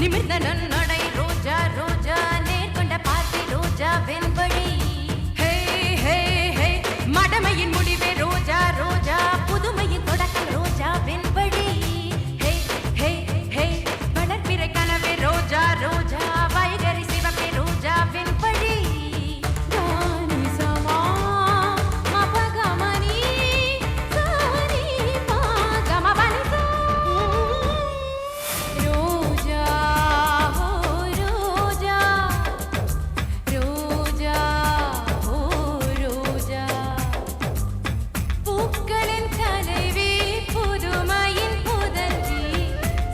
நிமிர்ந்த நன்னடை ரோஜா ரோஜா நேர்கொண்ட பார்வை ரோஜா வெண்படி ஹே ஹே ஹே மடமையின் முடிவே ரோஜா ரோஜா புதுமையின் தொடக்கம் ரோஜா வெண்படி ஹே ஹே ஹே வளர்பிறை கனவே ரோஜா ரோஜா வைகரி சிவப்பே ரோஜா வெண்படி தானி சமா மபகமணி சாரி பாகமபனி ரோஜா ஹோ ரோஜா ரோஜா ஹோ ரோஜா பூக்களின் தலைவி புதுமையின் புதல்வி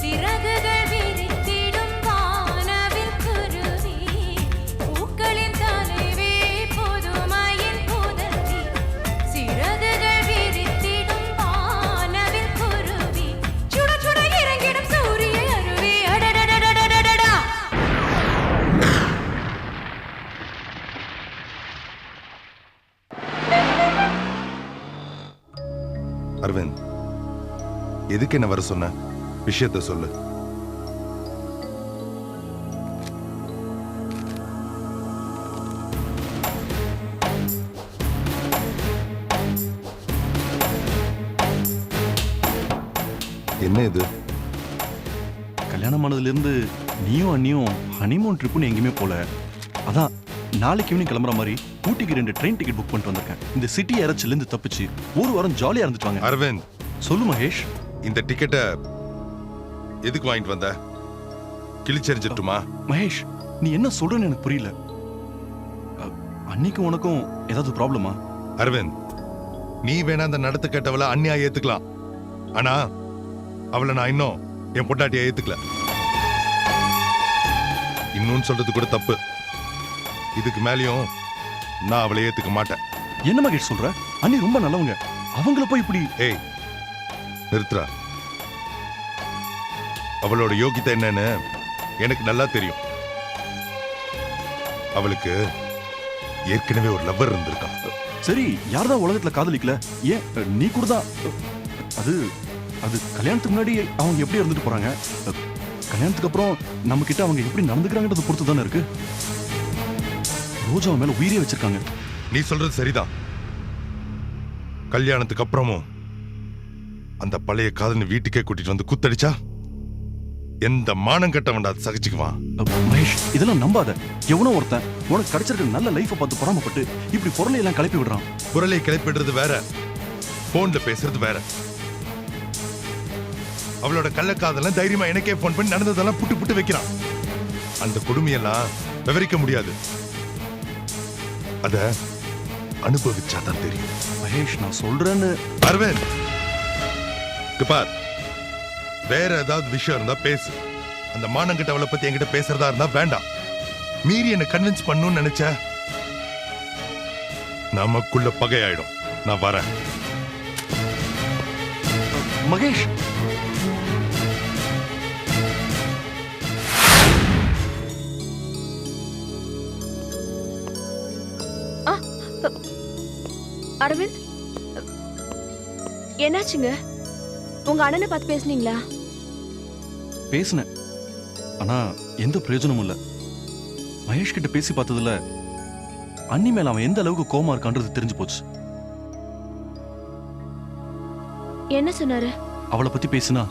சிறகுகள் விரித்திடும் வானவில் குருவி பூக்களின் தலைவி புதுமையின் புதல்வி சிறகுகள் விரித்திடும் வானவில் குருவி சுட சுட இறங்கிடும் சூரிய அருவி அடடடடடடடடா அரவிந்த், எதுக்கு என்ன வர சொன்ன? விஷயத்த சொல்லு. என்ன இது? கல்யாணம் ஆனதுலேருந்து நீயும் அண்ணியும் ஹனிமூன் ட்ரிப்புன்னு எங்கேயுமே போல. அதான் நாளைக்கு ஈவினிங் கிளம்புற மாதிரி ஊட்டிக்கு 2 ட்ரெயின் டிக்கெட் புக் பண்ணிட்டு வந்திருக்கேன். இந்த சிட்டி இருந்து தப்பிச்சு ஒரு வாரம் ஜாலியா இருந்துட்டு வாங்க. அரவிந்த், சொல்லு மகேஷ். இந்த டிக்கெட்டை எதுக்கு வாங்கிட்டு வந்த? கிழிச்செறிஞ்சிட்டுமா? மகேஷ், நீ என்ன சொல்றன்னு எனக்கு புரியல. அன்னைக்கு உனக்கும் ஏதாவது ப்ராப்ளமா? அரவிந்த், நீ வேணா அந்த நடத்து கேட்டவளை அண்ணியா ஏத்துக்கலாம். ஆனா அவளை நான் இன்னும் என் பொண்டாட்டியா ஏத்துக்கல. இன்னொன்னு சொல்றது கூட தப்பு. இதுக்கு மேலேயும் நான் அவளை ஏத்துக்க மாட்டேன். என்ன மகேஷ் சொல்ற? அண்ணி ரொம்ப நல்லவங்க. அவங்கள போய் இப்படி. ஏய், நிறுத்துறா. அவளோட யோகிதை என்னன்னு எனக்கு நல்லா தெரியும். அவளுக்கு ஏற்கனவே ஒரு லவ்வர் இருந்திருக்கான். சரி, யார்தான் உலகத்துல காதலிக்கல? ஏன் நீ கூட தான். அது அது கல்யாணத்துக்கு முன்னாடி அவங்க எப்படி இருந்துட்டு போறாங்க, கல்யாணத்துக்கு அப்புறம் நம்ம கிட்ட அவங்க எப்படி நடந்துக்கிறாங்கன்றத பொறுத்து தானே இருக்கு. ரோஜா மேல உயிரே வச்சிருக்காங்க. நீ சொல்றது சரிதான். கல்யாணத்துக்கு அப்புறமும் அந்த பழைய காதலி வீட்டுக்கே கூட்டிட்டு வந்து குத்தடிச்சா எந்த மானம் கட்டவன்டா சகிச்சுக்குவான்? மகேஷ், இதெல்லாம் நம்பாத. எவனோ ஒருத்தன் உனக்கு கிடைச்சிருக்க நல்ல லைஃபை பார்த்து பொறாமப்பட்டு இப்படி பொருளை எல்லாம் கிளப்பி விடுறான். குரலை கிளப்பிடுறது வேற, போன்ல பேசுறது வேற. அவளோட கள்ளக்காதெல்லாம் தைரியமா எனக்கே போன் பண்ணி நடந்ததெல்லாம் புட்டு புட்டு வைக்கிறான். அந்த கொடுமையெல்லாம் விவரிக்க முடியாது. அத அனுபவிச்சாதான் தெரியும். மகேஷ், நான் சொல்றேன்னு. அரவிந்த், பார், வேற ஏதாவது விஷயம் இருந்தா பேசு. அந்த மானங்கிட்ட அவளை பத்தி என்கிட்ட பேசுறதா இருந்தா வேண்டாம். மீறி என்ன கன்வின்ஸ் பண்ணணும்னு நினைச்ச நமக்குள்ள பகையாயிடும். நான் வரேன். மகேஷ், அரவிந்த், என்னாச்சுங்க? உங்க அண்ணனை பார்த்து பேசுனீங்களா? பேசினேன், ஆனா எந்த பிரயோஜனமும் இல்ல. மகேஷ் கிட்ட பேசி பார்த்ததுல அண்ணி மேல அவன் எந்த அளவுக்கு கோமா இருக்கான்றது தெரிஞ்சு போச்சு. என்ன சொன்னாரு? அவளை பத்தி பேசினா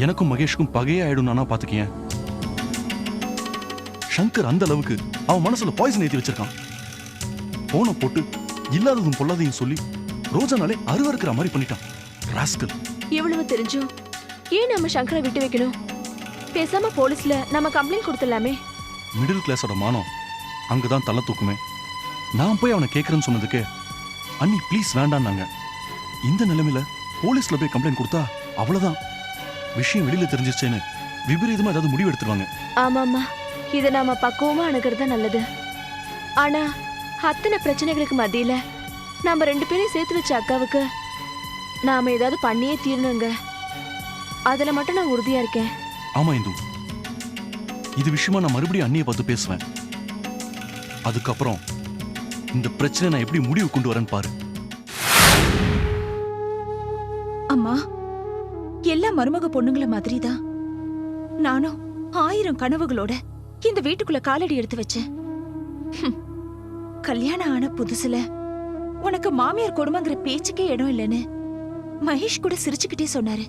எனக்கும் மகேஷ்க்கும் பகையே ஆயிடும். நானா பாத்துக்கேன். சங்கர் அந்த அளவுக்கு அவன் மனசுல பாய்சன் ஏத்தி வச்சிருக்கான். போனை போட்டு இல்லாததும் பொல்லாதையும் சொல்லி ரோஜானாலே அருவருக்கிற மாதிரி பண்ணிட்டான். ராஸ்கல். இவ்வளவு தெரிஞ்சும் ஏன் நம்ம சங்கரை விட்டு வைக்கணும்? பேசாம போலீஸ்ல நம்ம கம்ப்ளைண்ட் கொடுத்துடலாமே. மிடில் கிளாஸோட மானம் அங்கதான் தலை தூக்குமே. நான் போய் அவனை கேட்கறேன்னு சொன்னதுக்கு அண்ணி ப்ளீஸ் வேண்டான்னாங்க. இந்த நிலைமையில போலீஸ்ல போய் கம்ப்ளைண்ட் கொடுத்தா அவ்வளவுதான், விஷயம் வெளியில தெரிஞ்சிச்சேன்னு விபரீதமா ஏதாவது முடிவு எடுத்துருவாங்க. ஆமாமா, இதை நாம பக்குவமா அணுகிறது நல்லது. ஆனா அத்தனை பிரச்சனைகளுக்கு மத்தியில நம்ம 2 பேரையும் சேர்த்து வச்ச அக்காவுக்கு நாம ஏதாவது பண்ணியே தீரணுங்க. அதுல மட்டும் நான் உறுதியா இருக்கேன். ஆமா இந்து, இது விஷயமா நான் மறுபடியும் அண்ணியை பார்த்து பேசுவேன். அதுக்கப்புறம் இந்த பிரச்சனை நான் எப்படி முடிவு கொண்டு வரேன்னு பாரு. அம்மா, எல்லா மருமக பொண்ணுங்கள மாதிரி தான் நானும் 1000 கனவுகளோட இந்த வீட்டுக்குள்ள காலடி எடுத்து வச்சேன். கல்யாணம் ஆன புதுசுல உனக்கு மாமியார் கொடுமைங்கிற பேச்சுக்கே இடம் இல்லைன்னு மகேஷ் கூட சிரிச்சுக்கிட்டே சொன்னாரு.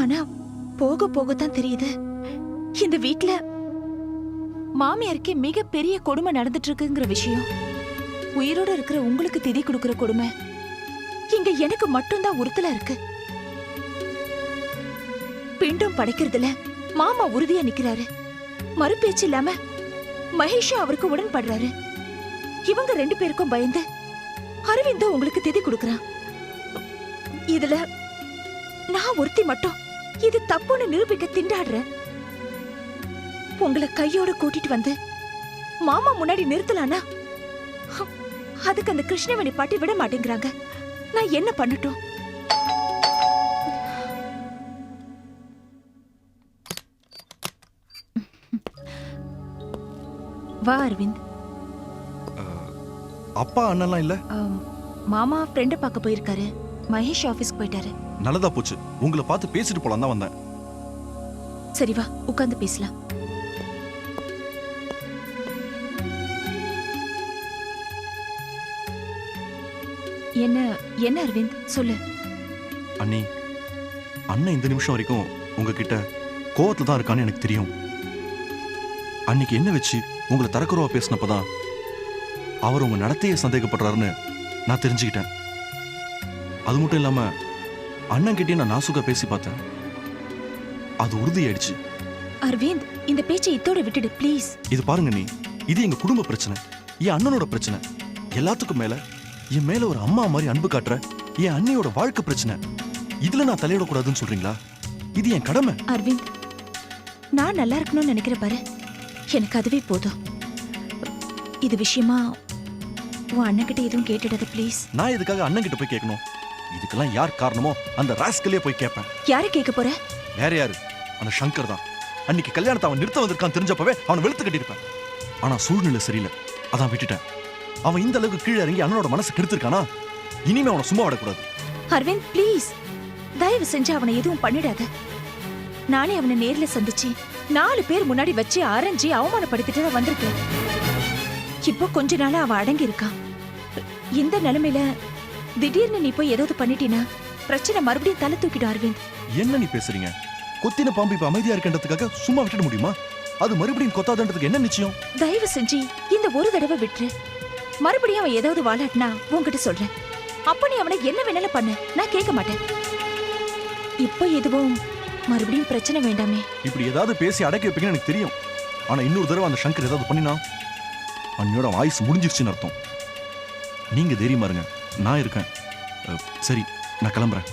ஆனா போக போகத்தான் தெரியுது இந்த வீட்ல மாமியாருக்கே மிக பெரிய கொடுமை நடந்துட்டு இருக்குங்கிற விஷயம். உயிரோட இருக்கிற உங்களுக்கு திதி கொடுக்கிற கொடுமை இங்க எனக்கு மட்டும்தான் உறுத்தலா இருக்கு. பிண்டம் படைக்கிறதுல மாமா உறுதியா நிக்கிறாரு. மறுபேச்சு இல்லாம மகேஷும் அவருக்கு உடன்படுறாரு. இவங்க 2 பேருக்கும் பயந்து அரவிந்தோ உங்களுக்கு திதி கொடுக்கறான். இதுல நான் ஒருத்தி மட்டும் இது தப்புன்னு நிரூபிக்க திண்டாடுறேன். உங்களை கையோட கூட்டிட்டு வந்து மாமா முன்னாடி நிறுத்தலானா அதுக்கு அந்த கிருஷ்ணவேணி பாட்டி விட மாட்டேங்கிறாங்க. நான் என்ன பண்ணட்டும்? வா அரவிந்த். அப்பா அண்ணன்லாம் இல்ல? மாமா ஃப்ரெண்ட பார்க்க போயிருக்காரு. மகேஷ் ஆபீஸ்க்கு போயிட்டாரு. நல்லதா போச்சு. உங்களை பார்த்து பேசிட்டு போலாம் தான் வந்தேன். சரி வா உட்கார்ந்து பேசலாம். என்ன என்ன அரவிந்த் சொல்லு. அண்ணி, அண்ணன் இந்த நிமிஷம் வரைக்கும் உங்ககிட்ட கோவத்துல தான் இருக்கான்னு எனக்கு தெரியும். அன்னைக்கு என்ன வச்சு உங்களை தரக்குறவா பேசினப்பதான் அவர் உங்க நடத்தைய சந்தேகப்படுறாருன்னு நான் தெரிஞ்சுக்கிட்டேன். அது மட்டும் இல்லாம அண்ணன் கிட்டே நான் நாசுக்கா பேசி பார்த்தேன். அது உறுதியாயிடுச்சு. அரவிந்த் இந்த பேச்சை இத்தோட விட்டுடு ப்ளீஸ். இது பாருங்க நீ, இது எங்க குடும்ப பிரச்சனை, என் அண்ணனோட பிரச்சனை. எல்லாத்துக்கும் மேல என் மேல ஒரு அம்மா மாதிரி அன்பு காட்டுற என் அண்ணியோட வாழ்க்கை பிரச்சனை. இதுல நான் தலையிடக்கூடாதுன்னு சொல்றீங்களா? இது என் கடமை. அரவிந்த், நான் நல்லா இருக்கணும்னு நினைக்கிற பாரு, எனக்கு அதுவே போதும். இது விஷயமா உன் அண்ணன் கிட்ட எதுவும் கேட்டுடாத ப்ளீஸ். நான் இதுக்காக அண்ணன் கிட்ட போய் கேட்கணும்? இதுக்கெல்லாம் யார் காரணமோ அந்த ராஸ்கலே போய் கேட்பேன். யாரை கேட்க போற? வேற யாரு? அந்த சங்கர் தான். அன்னைக்கு கல்யாணத்தை அவன் நிறுத்த வந்திருக்கான் தெரிஞ்சப்பவே அவனை வெளுத்து கட்டியிருப்பேன். ஆனா சூழ்நிலை சரியில்லை, அதான் விட்டுட்டேன். அவன் இந்த அளவுக்கு கீழே இறங்கி அண்ணனோட மனசு கெடுத்திருக்கானா? இனிமே அவனை சும்மா விடக்கூடாது. அரவிந்த் ப்ளீஸ், தயவு செஞ்சு அவனை எதுவும் பண்ணிடாத. நானே அவனை நேர்ல சந்திச்சு 4 பேர் முன்னாடி வச்சு அரைஞ்சி அவமானப்படுத்திட்டு தான் வந்திருக்கேன். இப்போ கொஞ்ச நாளா அவன் அடங்கி இருக்கான். இந்த நிலைமையில திடீர்னு நீ போய் ஏதாவது பண்ணிட்டீனா பிரச்சனை மறுபடியும் தலை தூக்கிடும். அரவிந்த், என்ன நீ பேசுறீங்க? கொத்தின பாம்பு இப்ப அமைதியா இருக்கின்றதுக்காக சும்மா விட்டுட முடியுமா? அது மறுபடியும் கொத்தாதன்றதுக்கு என்ன நிச்சயம்? தயவு செஞ்சு இந்த ஒரு தடவை விட்டுரு. மறுபடியும் அவன் ஏதாவது வாழாட்டினா உன்கிட்ட சொல்றேன். அப்ப நீ அவனை என்ன வேணாலும் பண்ணு, நான் கேட்க மாட்டேன். இப்போ எதுவும் மறுபடியும் பிரச்சனை வேண்டாமே. இப்படி ஏதாவது பேசி அடக்கி வைப்பீங்கன்னு எனக்கு தெரியும். ஆனா இன்னொரு தடவை அந்த சங்கர் ஏதாவது பண்ணினா அண்ணியோட ஆயுசு முடிஞ்சிருச்சுன்னு அர்த்தம். நீங்க தைரியமா இருங்க, நான் இருக்கேன். சரி, நான் கிளம்புறேன்.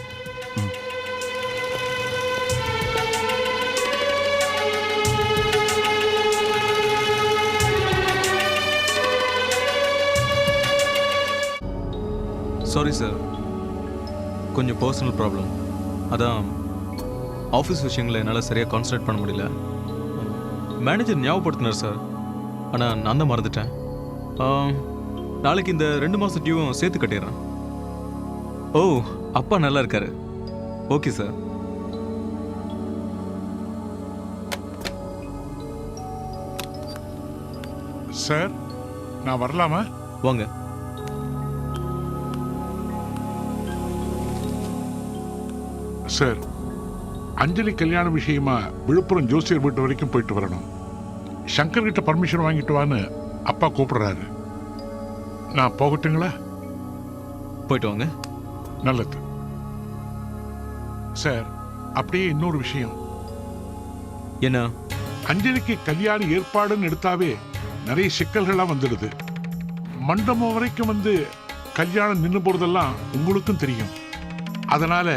சாரி சார், கொஞ்சம் பர்சனல் ப்ராப்ளம். அதான் ஆஃபீஸ் விஷயங்களை என்னால் சரியாக கான்சன்ட்ரேட் பண்ண முடியல. மேனேஜர் ஞாபகப்படுத்தினார் சார், ஆனால் நான் தான் மறந்துட்டேன். நாளைக்கு இந்த 2 மாதம் டியூவும் சேர்த்து கட்டிடுறேன். ஓ, அப்பா நல்லா இருக்காரு. Okay sir. சார், நான் வரலாமா? வாங்க. சார், அஞ்சலி கல்யாண விஷயமா விழுப்புரம் ஜோசியர் வீட்டு வரைக்கும் போயிட்டு வரணும். சங்கர் கிட்ட பர்மிஷன் வாங்கிட்டு வான்னு அப்பா கூப்பிடுறாரு. நான் போகட்டுங்களா? போயிட்டு வாங்க. நல்லது சார். அப்படியே இன்னொரு விஷயம். என்ன? அஞ்சலிக்கு கல்யாண ஏற்பாடுன்னு எடுத்தாவே நிறைய சிக்கல்கள்லாம் வந்துடுது. மண்டபம் வரைக்கும் வந்து கல்யாணம் நின்று போறதெல்லாம் உங்களுக்கும் தெரியும். அதனால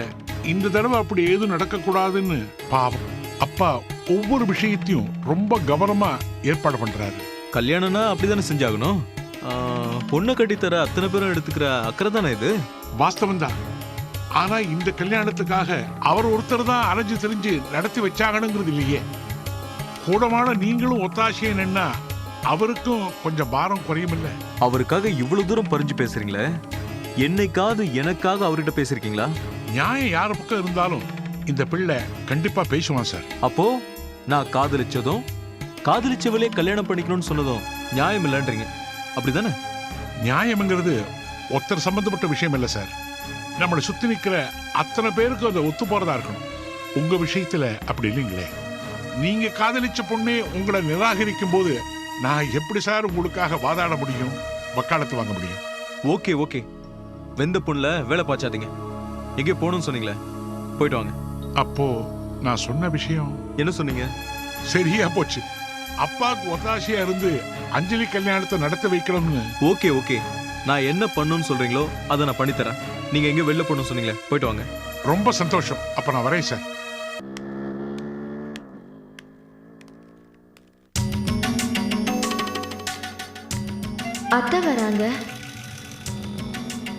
இந்த தடவை அப்படி ஏதும் நடக்கக்கூடாதுன்னு பாவம் அப்பா ஒவ்வொரு விஷயத்தையும் ரொம்ப கவனமா ஏற்பாடு பண்றாரு. கல்யாணம்னா அப்படிதானே செஞ்சாகணும். பொண்ணை கட்டித்தர அத்தனை பேரும் எடுத்துக்கிற அக்கறை தானே இது. வாஸ்தவம் தான். ஆனா இந்த கல்யாணத்துக்காக அவர் ஒருத்தர் தான் அலைஞ்சு தெரிஞ்சு நடத்தி வச்சாகணுங்கிறது இல்லையே. கூடமான நீங்களும் ஒத்தாசையை நின்னா அவருக்கும் கொஞ்சம் பாரம் குறையும் இல்ல. அவருக்காக இவ்வளவு தூரம் பறிஞ்சு பேசுறீங்களே, என்னைக்காவது எனக்காக அவர்கிட்ட பேசிருக்கீங்களா? நியாயம் யார் பக்கம் இருந்தாலும் இந்த பிள்ளை கண்டிப்பா பேசுவான் சார். அப்போ நான் காதலிச்சதும் காதலிச்சவளே கல்யாணம் பண்ணிக்கணும்னு சொன்னதும் நியாயம் இல்லைன்றீங்க அப்படிதானே? நியாயம்ங்கிறது ஒருத்தர் சம்பந்தப்பட்ட விஷயம் இல்லை சார். நம்மளை சுத்தி நிக்கிற அத்தனை பேருக்கு அதை ஒத்து போறதா இருக்கணும். உங்க விஷயத்துல அப்படி இல்லைங்களே. நீங்க காதலிச்ச பொண்ணே உங்களை நிராகரிக்கும் போது நான் எப்படி சார் உங்களுக்காக வாதாட முடியும், வக்காலத்து வாங்க முடியும்? ஓகே ஓகே, வெந்த பொண்ணுல வேலை பாய்ச்சாதீங்க. எங்கே போகணும்னு சொன்னீங்களே, போயிட்டு வாங்க. அப்போ நான் சொன்ன விஷயம் என்ன சொன்னீங்க? சரியா போச்சு. அப்பாவுக்கு ஒத்தாசையா இருந்து அஞ்சலி கல்யாணத்தை நடத்த வைக்கணும்னு. ஓகே ஓகே, நான் என்ன பண்ணணும்னு சொல்றீங்களோ அதை நான் பண்ணித்தரேன். நீங்க எங்க வெளில போகணும்னு சொன்னீங்களே, போயிட்டு வாங்க. ரொம்ப சந்தோஷம். அப்ப நான் வரேன் சார். அத்தை வராங்க.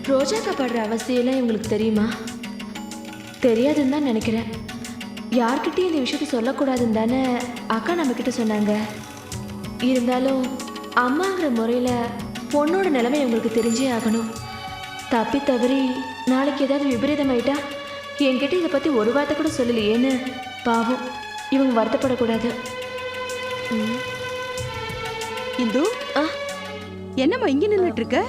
ரோஜாக்கா படுற அவஸ்தையெல்லாம் இவங்களுக்கு தெரியுமா? தெரியாதுன்னு தான் நினைக்கிறேன். யார்கிட்டயும் இந்த விஷயத்த சொல்லக்கூடாதுன்னு தானே அக்கா நம்மக்கிட்ட சொன்னாங்க. இருந்தாலும் அம்மாங்கிற முறையில் பொண்ணோட நிலைமை இவங்களுக்கு தெரிஞ்சே ஆகணும். தப்பி தவறி நாளைக்கு ஏதாவது விபரீதமாயிட்டா என்கிட்ட இதை பற்றி ஒரு வார்த்தை கூட சொல்லலையேன்னு பாவம் இவங்க வருத்தப்படக்கூடாது. இந்து, ஆ, என்னம்மா இங்க நின்னுட்டு இருக்க?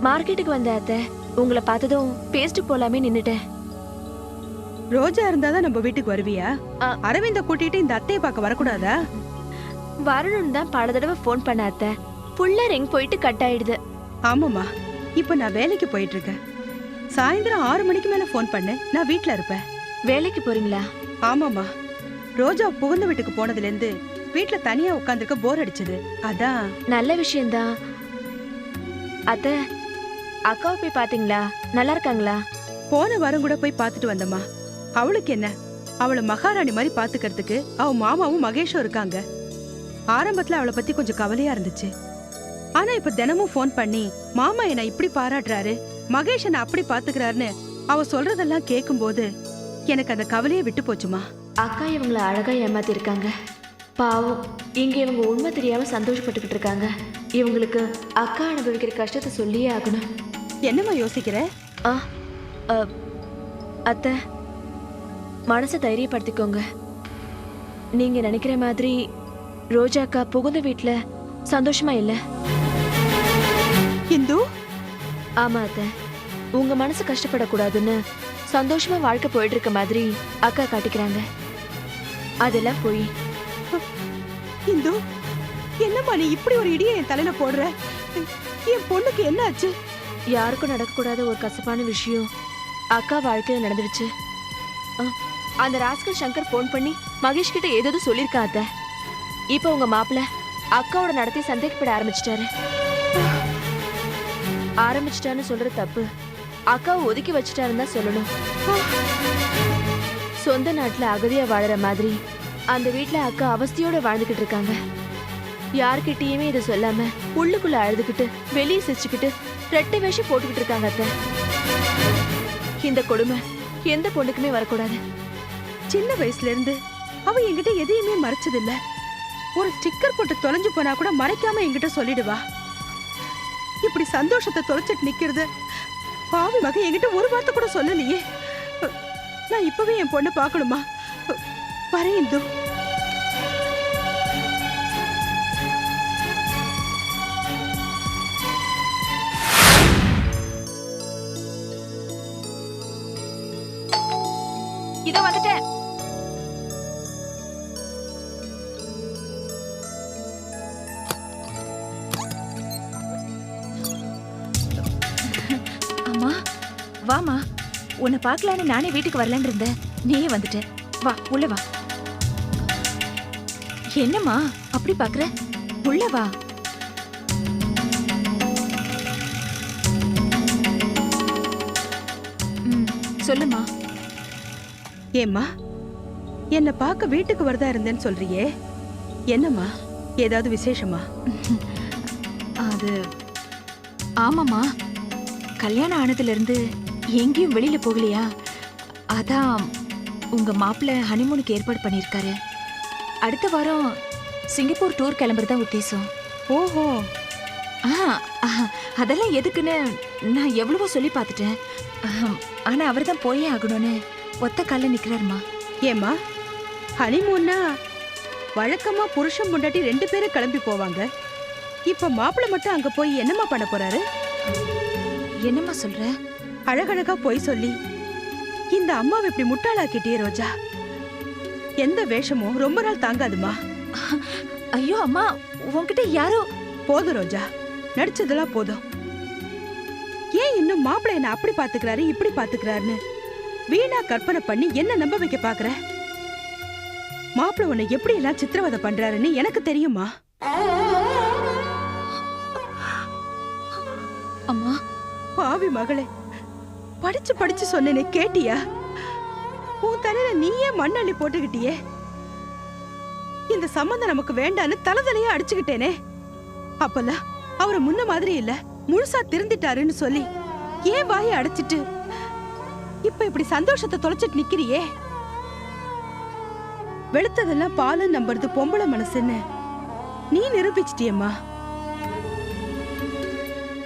மார்க்கெட்டுக்கு வந்த அத்தை, உங்களை பார்த்ததும் பேஸ்ட் போலாமே நின்னுட்டேன். ரோஜா இருந்தாதான் நம்ம வீட்டுக்கு வருவியா? ஆ. அரவிந்த கூட்டிட்டு இந்த அத்தையை பார்க்க வரக்கூடாதா? வரணும்னு தான் பல தடவை ஃபோன் பண்ண அத்தை. புள்ள ரிங் போயிட்டு கட் ஆயிடுது. ஆமாம்மா, இப்ப நான் வேலைக்கு போயிட்டு இருக்கேன். சாயந்தரம் 6 மணிக்கு மேல ஃபோன் பண்ணு, நான் வீட்ல இருப்பேன். வேலைக்கு போறீங்களா? ஆமாம்மா, ரோஜா புகுந்த வீட்டுக்கு போனதுல இருந்து வீட்ல தனியா உட்காந்துருக்க போர் அடிச்சது. அதான். நல்ல விஷயம்தான். அத்தை, அக்காவை போய் பாத்தீங்களா? நல்லா இருக்காங்களா? போன வாரம் கூட போய் பார்த்துட்டு வந்தம்மா. அவளுக்கு என்ன, அவளை மகாராணி மாதிரி பாத்துக்கிறதுக்கு அவ மாமாவும் மகேஷும் இருக்காங்க. ஆரம்பத்துல அவளை பத்தி கொஞ்சம் கவலையா இருந்துச்சு. ஆனா இப்ப தினமும் ஃபோன் பண்ணி மாமா என்ன இப்படி பாராட்டுறாரு, மகேஷ் என்ன அப்படி பாத்துக்கிறாருன்னு அவ சொல்றதெல்லாம் கேட்கும்போது எனக்கு அந்த கவலையை விட்டு போச்சுமா. அக்கா இவங்களை அழகா ஏமாத்தி இருக்காங்க. பாவம், இங்க இவங்க உண்மை தெரியாம சந்தோஷப்பட்டுக்கிட்டு இருக்காங்க. இவங்களுக்கு அக்கா அனுபவிக்கிற கஷ்டத்தை சொல்லியே ஆகணும். என்னம்மா யோசிக்கிற? ஆ, அத்தை, மனசை தைரியப்படுத்திக்கோங்க. நீங்க நினைக்கிற மாதிரி ரோஜாக்கா புகுந்த வீட்டுல சந்தோஷமா இல்ல. இந்து, ஆமா அத்தை, உங்க மனசு கஷ்டப்படக்கூடாதுன்னு சந்தோஷமா வாழ்க்கை போயிட்டு இருக்க மாதிரி அக்கா காட்டிக்கிறாங்க. அதெல்லாம் போய் இந்து, என்னம்மா நீ இப்படி ஒரு இடியை என் தலையில போடுற? என் பொண்ணுக்கு என்ன ஆச்சு? யாருக்கும் நடக்கக்கூடாத ஒரு கசப்பான விஷயம் அக்கா வாழ்க்கையில நடந்துடுச்சு. அந்த ராஸ்கல் சங்கர் போன் பண்ணி மகேஷ் கிட்ட ஏதோ சொல்லியிருக்கா அத்தை. இப்ப உங்க மாப்பிள்ள அக்காவோட நடத்தி சந்தேகப்பட ஆரம்பிச்சிட்டான்னு சொல்ற தப்பு. அக்காவை ஒதுக்கி வச்சுட்டாருன்னு தான் சொல்லணும். சொந்த நாட்டுல அகதியா வாழற மாதிரி அந்த வீட்டுல அக்கா அவஸ்தையோட வாழ்ந்துகிட்டு இருக்காங்க. யார்கிட்டயுமே இதை சொல்லாம உள்ளுக்குள்ள அழுதுகிட்டு வெளியே சிரிச்சுக்கிட்டு ரெட்டை வேஷம் போட்டுக்கிட்டு இருக்காங்க அத்தை. இந்த கொடுமை எந்த பொண்ணுக்குமே வரக்கூடாது. சின்ன வயசுல இருந்து அவ என்கிட்ட எதையுமே மறைச்சது இல்ல. ஒரு ஸ்டிக்கர் போட்டு தொலைஞ்சு போனா கூட மறைக்காம என்கிட்ட சொல்லிடுவா. இப்படி சந்தோஷத்தை தொலைச்சிட்டு நிக்கிறது பாவி மகன் என்கிட்ட ஒரு வார்த்தை கூட சொல்லலையே. நான் இப்பவே என் பொண்ணை பார்க்கணுமா? வரேன் இந்து. இதோ வந்துட்டேன். அம்மா, வாமா. உன்னை பார்க்கலான்னு நானே வீட்டுக்கு வரலான்னு இருந்தேன். நீயே வந்துட்ட. வா, உள்ள வா. என்னம்மா அப்படி பாக்குற? உள்ள வா. சொல்லுமா. ஏம்மா, என்ன பார்க்க வீட்டுக்கு வரதா இருந்தேன்னு சொல்றியே, என்னம்மா? ஏதாவது விசேஷமா? அது ஆமாம்மா, கல்யாணம் ஆனதுல இருந்து எங்கேயும் வெளியில போகலையா? அதான் உங்க மாப்பிள்ள ஹனிமூனுக்கு ஏற்பாடு பண்ணியிருக்காரு. அடுத்த வாரம் சிங்கப்பூர் டூர் கிளம்புறதா உத்தேசம். ஓஹோ. அதெல்லாம் எதுக்குன்னு நான் எவ்வளவோ சொல்லி பார்த்துட்டேன். ஆனா அவர் தான் போயே ஆகணும்னு ஒத்த கால நிக்கிறாருமா. ஏம்மா, ஹனிமூன்னா வழக்கமா புருஷன் பொண்டாட்டி 2 பேரும் கிளம்பி போவாங்க. இப்ப மாப்பிள்ளை மட்டும் அங்க போய் என்னம்மா பண்ண போறாரு? என்னம்மா சொல்ற? அழகழகா போய் சொல்லி இந்த அம்மாவை இப்படி முட்டாளாக்கிட்டே ரோஜா. எந்த வேஷமும் ரொம்ப நாள் தாங்காதுமா. ஐயோ அம்மா, உன்கிட்ட யாரோ. போதும் ரோஜா, நடிச்சதெல்லாம் போதும். ஏன் இன்னும் மாப்பிள்ளை என்ன அப்படி பாத்துக்கிறாரு இப்படி பாத்துக்கிறாருன்னு வீணா கற்பனை பண்ணி என்ன நம்ப வைக்க பாக்குற? மாப்பிள்ளை உன்னை எப்படி எல்லாம் சித்திரவதை பண்றாருன்னு எனக்கு தெரியுமா? அம்மா, பாவி மகளே, படிச்சு படிச்சு சொன்னேனே கேட்டியா? உன் தலையில நீயே மண்ணள்ளி போட்டுக்கிட்டியே. இந்த சம்பந்தம் நமக்கு வேண்டான்னு தலையா அடிச்சுக்கிட்டேனே. அப்பெல்லாம் அவரை முன்ன மாதிரி இல்ல, முழுசா திருந்திட்டாருன்னு சொல்லி ஏன் வாயை அடைச்சிட்டு இப்ப இப்படி சந்தோஷத்தை தொலைச்சிட்டு நிக்கிறியே? வெளுத்ததெல்லாம் பாலு நம்புறது பொம்பளை மனசுன்னு நீ நிரூபிச்சிட்டியம்மா.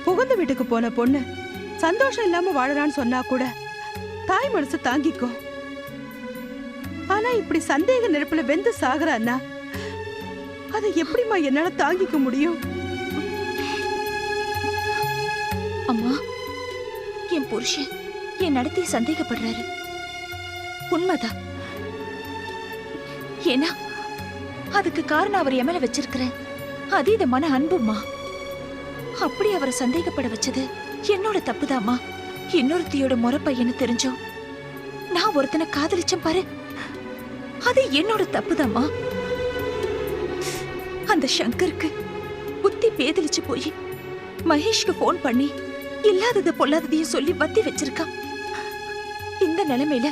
புகுந்த வீட்டுக்கு போன பொண்ணு சந்தோஷம் இல்லாம வாழறான்னு சொன்னா கூட தாய் மனசு தாங்கிக்கும். ஆனா இப்படி சந்தேக நெருப்புல வெந்து சாகுறான்னா அதை எப்படிமா என்னால தாங்கிக்க முடியும்? அம்மா, என் புருஷன் என் நடத்தி சந்தேகப்படுறாரு. உண்மைதான். ஏன்னா அதுக்கு காரணம் அவர் என் மேல வச்சிருக்கிற அதீதமான அன்புமா. அப்படி அவரை சந்தேகப்பட வச்சது என்னோட தப்புதாம்மா. இன்னொருத்தியோட முறை பையன்னு தெரிஞ்சோம் நான் ஒருத்தனை காதலிச்சேன் பாரு, அது என்னோட தப்புதாம்மா. அந்த சங்கருக்கு புத்தி பேதலிச்சு போய் மகேஷ்க்கு போன் பண்ணி இல்லாதது பொல்லாததையும் சொல்லி வத்தி வச்சிருக்கான். இந்த நிலைமையில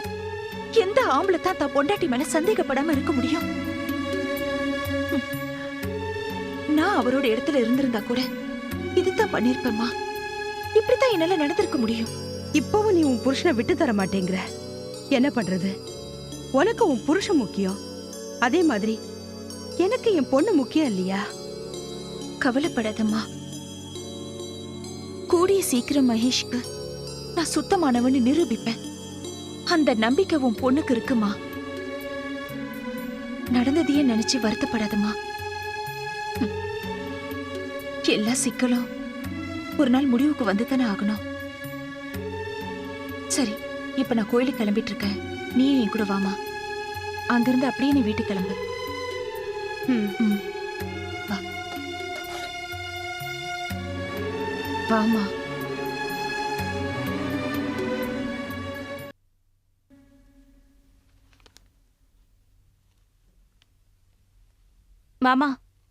எந்த ஆம்பளை தான் பொண்டாட்டி மேல சந்தேகப்படாம இருக்க முடியும்? நான் அவரோட இடத்துல இருந்திருந்தா கூட இதுதான் பண்ணிருப்பேம்மா. இப்படித்தான் என்னால நடந்திருக்க முடியும். இப்பவும் நீ உன் புருஷனை விட்டு தர மாட்டேங்கிற. என்ன பண்றது? உனக்கு உன் புருஷன் முக்கியம், அதே மாதிரி எனக்கு என் பொண்ணு முக்கியம் இல்லையா? கவலைப்படாதம்மா. கூடிய சீக்கிரம் மகேஷ்க்கு நான் சுத்தமானவன்னு நிரூபிப்பேன். அந்த நம்பிக்கை உன் பொண்ணுக்கு இருக்குமா? நடந்ததையே நினைச்சு வருத்தப்படாதம்மா. எல்லா சிக்கலும் ஒரு நாள் முடிவுக்கு வந்துதானே ஆகணும். சரி, இப்ப நான் கோயிலுக்கு கிளம்பிட்டு இருக்கேன். நீயும் என் கூட வாமா. அங்கிருந்து அப்படியே நீ வீட்டுக்கு கிளம்பு. வா வாமா. மாமா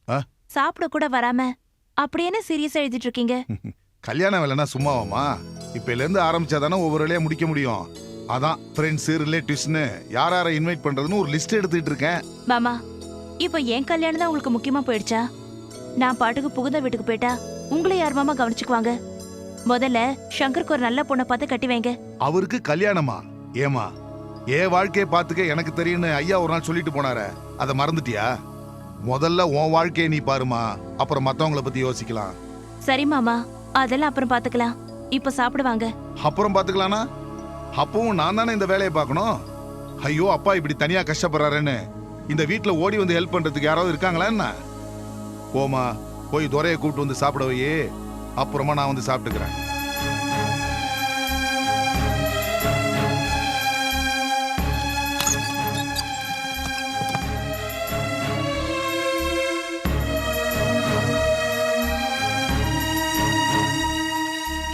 ஆ? சாப்பிட கூட வராம அப்படி என்ன சீரியஸா எழுதிட்டு இருக்கீங்க? கல்யாணம் வேலைன்னா சும்மாவாமா? இப்பல இருந்து ஆரம்பிச்சாதானே ஒவ்வொரு வேலையா முடிக்க முடியும். அதான் ஃப்ரெண்ட்ஸ் ரிலேட்டிவ்ஸ்னு யார் யாரை இன்வைட் பண்றதுன்னு ஒரு லிஸ்ட் எடுத்துட்டு இருக்கேன். மாமா, இப்போ என் கல்யாணம் தான் உங்களுக்கு முக்கியமா போயிடுச்சா? நான் பாட்டுக்கு புகுந்த வீட்டுக்கு போயிட்டா உங்களை யார் மாமா கவனிச்சுக்குவாங்க? முதல்ல சங்கருக்கு ஒரு நல்ல பொண்ணை பார்த்து கட்டி வைங்க. அவருக்கு கல்யாணமா? ஏமா, என் வாழ்க்கையை பார்த்துக்க எனக்கு தெரியும்னு ஐயா ஒரு நாள் சொல்லிட்டு போனாரே, அதை மறந்துட்டியா? முதல்ல உன் வாழ்க்கையை நீ பாருமா, அப்புறம் மத்தவங்கள பத்தி யோசிக்கலாம். சரி மாமா, அதெல்லாம் அப்புறம் பாத்துக்கலாம். இப்ப சாப்பிடுவாங்க. அப்புறம் பாத்துக்கலானா? அப்பவும் நான் தானே இந்த வேலையை பார்க்கணும். ஐயோ, அப்பா இப்படி தனியா கஷ்டப்படுறாருன்னு இந்த வீட்டுல ஓடி வந்து ஹெல்ப் பண்றதுக்கு யாராவது இருக்காங்களா என்ன? போமா, போய் துரையை கூப்பிட்டு வந்து சாப்பிட வையே, அப்புறமா நான் வந்து சாப்பிட்டுக்கிறேன்.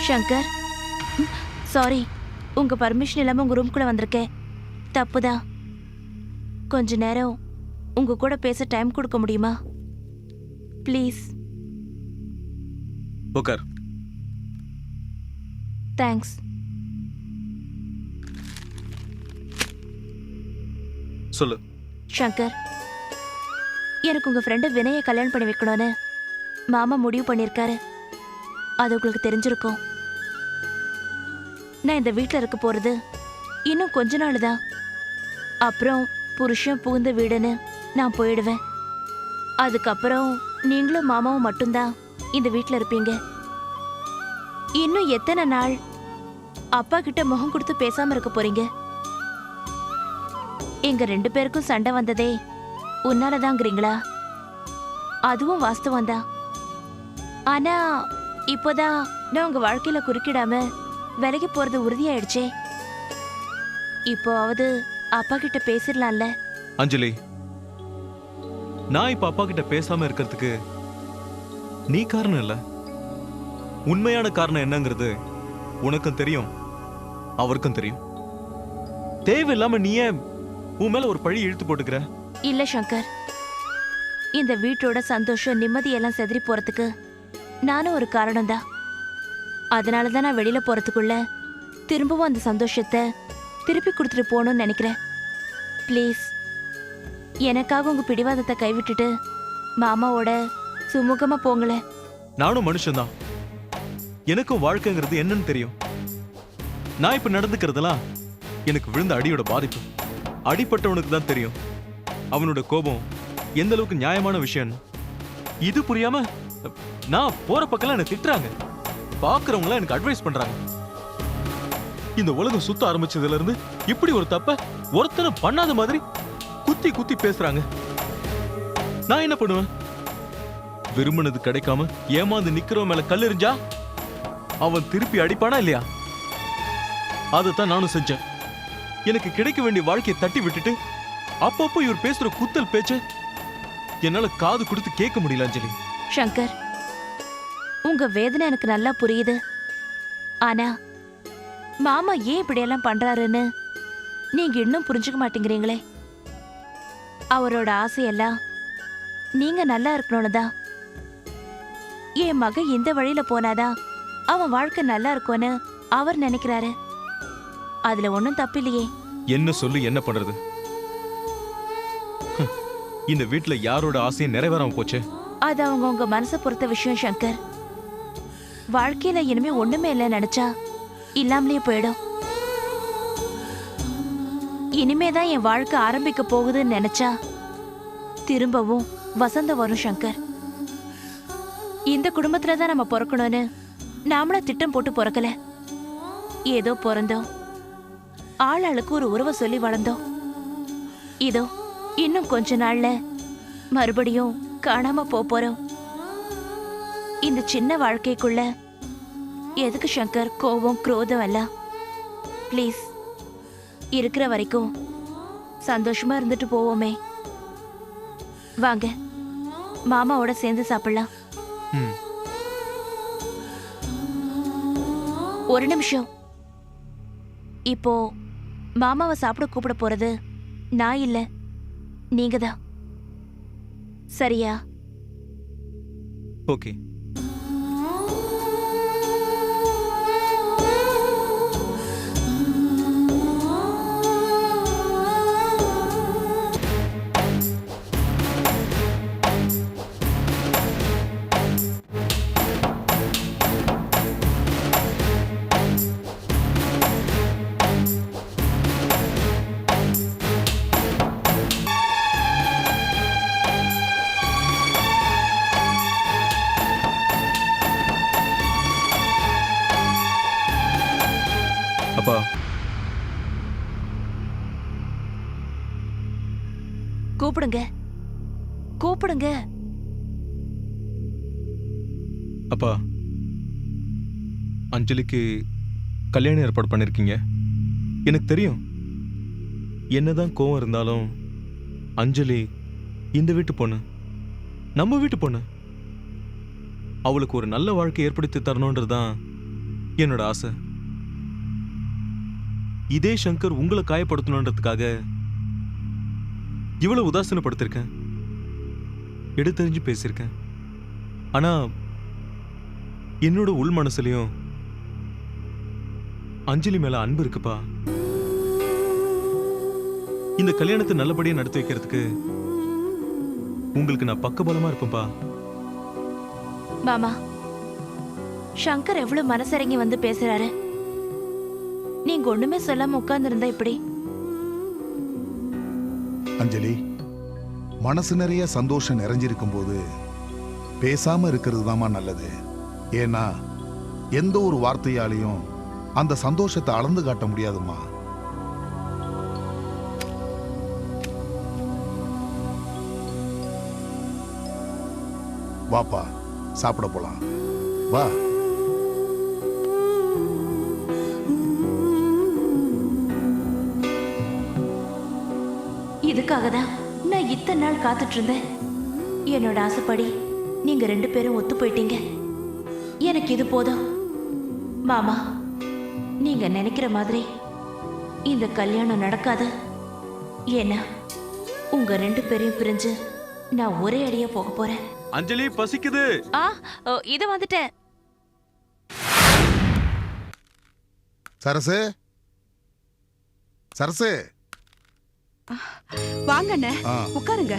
சங்கர், சாரி, உங்க பர்மிஷன் இல்லாம உங்க ரூம்குள்ள வந்திருக்கேன். தப்புதான். கொஞ்ச நேரம் உங்க கூட பேச டைம் கொடுக்க முடியுமா? ப்ளீஸ். உட்கார். தேங்க்ஸ். சொல்லு. சங்கர், எனக்கு உங்க ஃப்ரெண்டு வினயை கல்யாணம் பண்ணி வைக்கணும்னு மாமா முடிவு பண்ணியிருக்காரு. அது உங்களுக்கு தெரிஞ்சிருக்கும். நான் இந்த வீட்டில் இருக்க போறது இன்னும் கொஞ்ச நாள் தான். அப்புறம் புருஷன் புகுந்த வீடுன்னு நான் போயிடுவேன். அதுக்கப்புறம் நீங்களும் மாமாவும் மட்டும்தான் இந்த வீட்டில் இருப்பீங்க. இன்னும் எத்தனை நாள் அப்பா கிட்ட முகம் கொடுத்து பேசாம இருக்க போறீங்க? எங்க 2 பேருக்கும் சண்டை வந்ததே உன்னாலதாங்கிறீங்களா? அதுவும் வாஸ்தவம் தான். ஆனா இப்போதான் நான் உங்க வாழ்க்கையில குறுக்கிடாம விலகி போறது உறுதியாயிடுச்சே. இப்போவாவது அப்பா கிட்ட பேசிடலாம்ல? அஞ்சலி, நான் இப்ப அப்பா கிட்ட பேசாம இருக்கிறதுக்கு நீ காரணம் இல்ல. உண்மையான காரணம் என்னங்கிறது உனக்கும் தெரியும், அவருக்கும் தெரியும். தேவையில்லாம நீ ஏன் உன் மேல ஒரு பழி இழுத்து போட்டுக்கிற? இல்ல சங்கர், இந்த வீட்டோட சந்தோஷம் நிம்மதியெல்லாம் செதறி போறதுக்கு நானும் ஒரு காரணம் தான். அதனாலதான் நான் வெளியில போறதுக்குள்ள திரும்பவும் அந்த சந்தோஷத்தை திருப்பி கொடுத்துட்டு போகணும்னு நினைக்கிறேன். ப்ளீஸ், எனக்காக உங்க பிடிவாதத்தை கைவிட்டுட்டு மாமாவோட சுமூகமா போங்களேன். நானும் மனுஷன்தான், எனக்கும் வாழ்க்கைங்கிறது என்னன்னு தெரியும். நான் இப்ப நடந்துக்கிறதெல்லாம் எனக்கு விழுந்த அடியோட பாதிப்பு. அடிப்பட்டவனுக்கு தான் தெரியும் அவனோட கோபம் எந்த அளவுக்கு நியாயமான விஷயம். இது புரியாம நான் போற பக்கம் என்ன திட்டுறாங்க, பாக்குறவங்க எனக்கு அட்வைஸ் பண்றாங்க. இந்த உலகம் சுத்த ஆரம்பிச்சதுல இருந்து இப்படி ஒரு தப்ப ஒருத்தரும் பண்ணாத மாதிரி குத்தி குத்தி பேசுறாங்க. நான் என்ன பண்ணுவேன்? விரும்பினது கிடைக்காம ஏமாந்து நிக்கிறவன் மேல கல்லெறிஞ்சா அவன் திருப்பி அடிப்பானா இல்லையா? அதைத்தான் நானும் செஞ்சேன். எனக்கு கிடைக்க வேண்டிய வாழ்க்கையை தட்டி விட்டுட்டு அப்பப்போ இவர் பேசுற குத்தல் பேச்சு என்னால காது கொடுத்து கேட்க முடியல. அஞ்சலி, சங்கர், உங்க வேதனை எனக்கு நல்லா புரியுது. ஆனா மாமா ஏன் இப்படியெல்லாம் பண்றாருன்னு நீங்க இன்னும் புரிஞ்சுக்க மாட்டேங்கிறீங்களே. அவரோட ஆசையெல்லாம் நீங்க நல்லா இருக்கணும்னு தான். என் மகன் இந்த வழியில போனாதான் அவன் வாழ்க்கை நல்லா இருக்கும்னு அவர் நினைக்கிறாரு. அதுல ஒன்னும் தப்பில்லையே. என்ன சொல்லி என்ன பண்றது? இந்த வீட்டுல யாரோட ஆசையும் நிறைவேறாம போச்சு. அது அவங்க உங்க மனசை பொறுத்த விஷயம் சங்கர். வாழ்க்கையில இனிமே ஒண்ணுமே இல்லை நினைச்சா இல்லாமலே போயிடும். இனிமேதான் என் வாழ்க்கை ஆரம்பிக்க போகுதுன்னு நினைச்சா திரும்பவும் வசந்தம் வரும் சங்கர். இந்த குடும்பத்துலதான் நம்ம பிறக்கணும்னு நாமள திட்டம் போட்டு பிறக்கல. ஏதோ பிறந்தோம், ஆளாளுக்கு ஒரு உறவை சொல்லி வளர்ந்தோம். இதோ இன்னும் கொஞ்ச நாள்ல மறுபடியும் காணாம போறோம். இந்த சின்ன வாழ்க்கைக்குள்ள எதுக்கு சங்கர் கோபம் குரோதம் எல்லாம்? ப்ளீஸ், இருக்கிற வரைக்கும் சந்தோஷமா இருந்துட்டு போவோமே. வாங்க, மாமாவோட சேர்ந்து சாப்பிடலாம். ஒரு நிமிஷம். இப்போ மாமாவை சாப்பிட கூப்பிட போறது நான் இல்ல, நீங்க தான். சரியா? ஓகே. அப்பா, கூப்பிடுங்க, கூப்பிடுங்க. அப்பா, அஞ்சலிக்கு கல்யாணம் ஏற்பாடு பண்ணிருக்கீங்க. எனக்கு தெரியும். என்னதான் கோவம் இருந்தாலும் அஞ்சலி இந்த வீட்டு பொண்ணு, நம்ம வீட்டு பொண்ணு. அவளுக்கு ஒரு நல்ல வாழ்க்கை ஏற்படுத்தி தரணுன்றதுதான் என்னோட ஆசை. இதே சங்கர் உங்களை காயப்படுத்தணுன்றதுக்காக இவ்வளவு உதாசீனப்படுத்திருக்கேன், எடுத்தறிஞ்சு பேசியிருக்கேன். ஆனா என்னோட உள் மனசுலயும் அஞ்சலி மேல அன்பு இருக்குப்பா. இந்த கல்யாணத்தை நல்லபடியா நடத்தி வைக்கிறதுக்கு உங்களுக்கு நான் பக்கபலமா இருப்பேன்ப்பா. மாமா, சங்கர் எவ்வளவு மனசிறங்கி வந்து பேசுறாரு. நீங்க ஒண்ணுமே சொல்லாம உட்கார்ந்து இருந்தா இப்படி? அஞ்சலி, மனசு நிறைய சந்தோஷம் நிறைஞ்சிருக்கும் போது பேசாம இருக்கிறது தாமா நல்லது. ஏன்னா எந்த ஒரு வார்த்தையாலையும் அந்த சந்தோஷத்தை அளந்து காட்ட முடியாதுமா. வாப்பா சாப்பிட போலாம் வா. இதுக்காக தான் நான் இத்தனை நாள் காத்துட்டு இருந்தேன். என்னோட ஆசைப்படி நீங்க 2 பேரும் ஒத்து போயிட்டீங்க. எனக்கு இது போதும். மாமா, நீங்க நினைக்கிற மாதிரி இந்த கல்யாணம் நடக்காது. ஏன்னா உங்க 2 பேரையும் பிரிஞ்சு நான் ஒரே அடியா போக போறேன். அஞ்சலி பசிக்குது. இது வந்துட்டேன். சரசு சரசு வாங்க அண்ணே, ஆ. உட்காருங்க.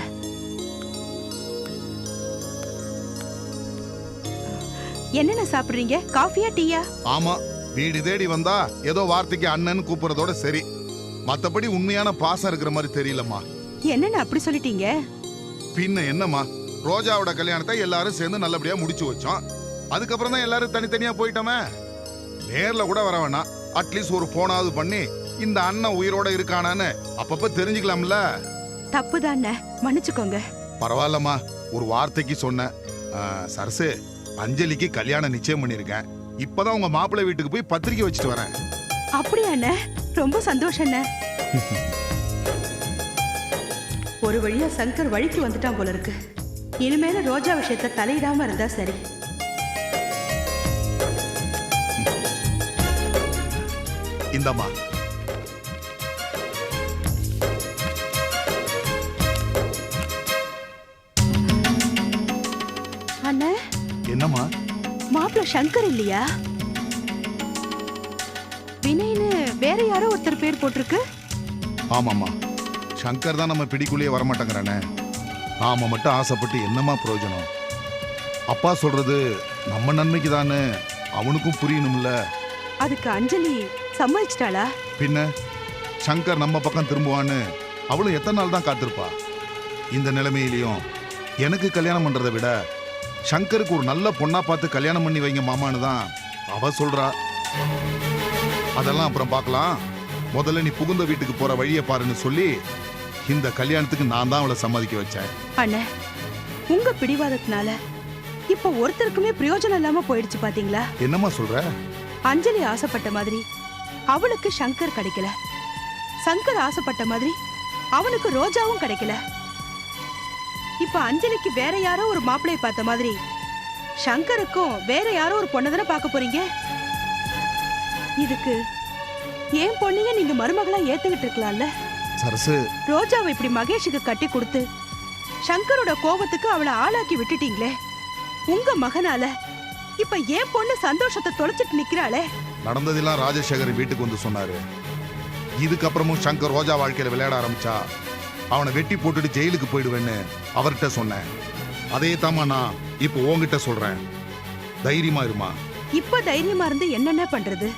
என்னென்ன சாப்பிடுறீங்க? காஃபியா டீயா? ஆமா, வீடு தேடி வந்தா ஏதோ வார்த்தைக்கு அண்ணன் கூப்பிடுறதோட சரி. மத்தபடி உண்மையான பாசம் இருக்கிற மாதிரி தெரியலம்மா. என்னென்ன அப்படி சொல்லிட்டீங்க? பின்ன என்னம்மா, ரோஜாவோட கல்யாணத்தை எல்லாரும் சேர்ந்து நல்லபடியா முடிச்சு வச்சோம். அதுக்கப்புறம் தான் எல்லாரும் தனித்தனியா போயிட்டோமே. நேர்ல கூட வர வேணாம், அட்லீஸ்ட் ஒரு போனாவது பண்ணி இந்த அண்ணன் உயிரோட இருக்கானான்னு அப்பப்ப தெரிஞ்சுக்கலாம்ல. தப்புதான் அண்ணே, மன்னிச்சுக்கோங்க. பரவாயில்லம்மா, ஒரு வார்த்தைக்கு சொன்னேன். சரசு, அஞ்சலிக்கு கல்யாணம் நிச்சயம் பண்ணிருக்கேன். இப்பதான் உங்க மாப்பிள்ளை வீட்டுக்கு போய் பத்திரிக்கை வச்சுட்டு வரேன். அப்படியா அண்ணே? ரொம்ப சந்தோஷம் அண்ணே. ஒரு வழியா சங்கர் வழிக்கு வந்துட்டான் போல இருக்கு. இனிமேல ரோஜா விஷயத்தை தலையிடாம இருந்தா சரி. இந்தம்மா. அண்ணே, என்னம்மா? மாப்பிள்ள சங்கர் இல்லையா? வினய்னு வேற யாரோ ஒருத்தர் பேர் போட்டிருக்கு. ஆமாம்மா, சங்கர் தான் நம்ம பிடிக்குள்ளேயே வரமாட்டேங்கிறானே. நாம மட்டும் ஆசைப்பட்டு என்னம்மா பிரயோஜனம்? அப்பா சொல்றது நம்ம நன்மைக்கு தானே, அவனுக்கும் புரியணும்ல. அதுக்கு அஞ்சலி சம்மதிச்சிட்டாளா? பின்ன சங்கர் நம்ம பக்கம் திரும்புவான்னு அவளும் எத்தனை நாள் தான் காத்திருப்பா? இந்த நிலைமையிலையும் எனக்கு கல்யாணம் பண்றதை விட சங்கருக்கு ஒரு நல்ல பொண்ணா பார்த்து கல்யாணம் பண்ணி வைங்க மாமான்னு தான் அவ சொல்றா. அதெல்லாம் அப்புறம் பார்க்கலாம். முதல்ல நீ புகுந்த வீட்டுக்கு போற வழியை பாருன்னு சொல்லி இந்த கல்யாணத்துக்கு நான் தான் அவளை சம்மதிக்க வச்சேன். அண்ணே, உங்க பிடிவாதத்தினால இப்ப ஒருத்தருக்குமே பிரயோஜனம் இல்லாம போயிடுச்சு பாத்தீங்களா? என்னம்மா சொல்ற? அஞ்சலி ஆசைப்பட்ட மாதிரி அவளுக்கு சங்கர் கிடைக்கல. சங்கர் ஆசைப்பட்ட மாதிரி அவனுக்கு ரோஜாவும் கிடைக்கல. இப்ப அஞ்சலிக்கு வேற யாரோ ஒரு மாப்பிள்ளையை பார்த்த மாதிரி சங்கருக்கும் வேற யாரோ ஒரு பொண்ணை தானே பார்க்க போறீங்க. இதுக்கு ஏன் பொண்ணைய நீங்க மருமகளா ஏத்துக்கிட்டு இருக்கலாம்ல? சரசு, ரோஜாவை இப்படி மகேஷுக்கு கட்டி கொடுத்து சங்கரோட கோபத்துக்கு அவளை ஆளாக்கி விட்டுட்டீங்களே. உங்க மகனால இப்ப ஏன் பொண்ணு சந்தோஷத்தை தொலைச்சிட்டு நிக்கிறாளே. நடந்ததெல்லாம் ராஜசேகர் வீட்டுக்கு வந்து சொன்னாரு. இதுக்கப்புறமும் சங்கர் ரோஜா வாழ்க்கையில விளையாட ஆரம்பிச்சா அவனை வெட்டி போட்டுட்டு ஜெயிலுக்கு போயிடுவேன்னு அவர்கிட்ட சொன்னேன். அதே தாமா நான் இப்போ உன்கிட்ட சொல்றேன். தைரியமா இருமா. இப்ப தைரியமா இருந்து என்னென்ன பண்றது?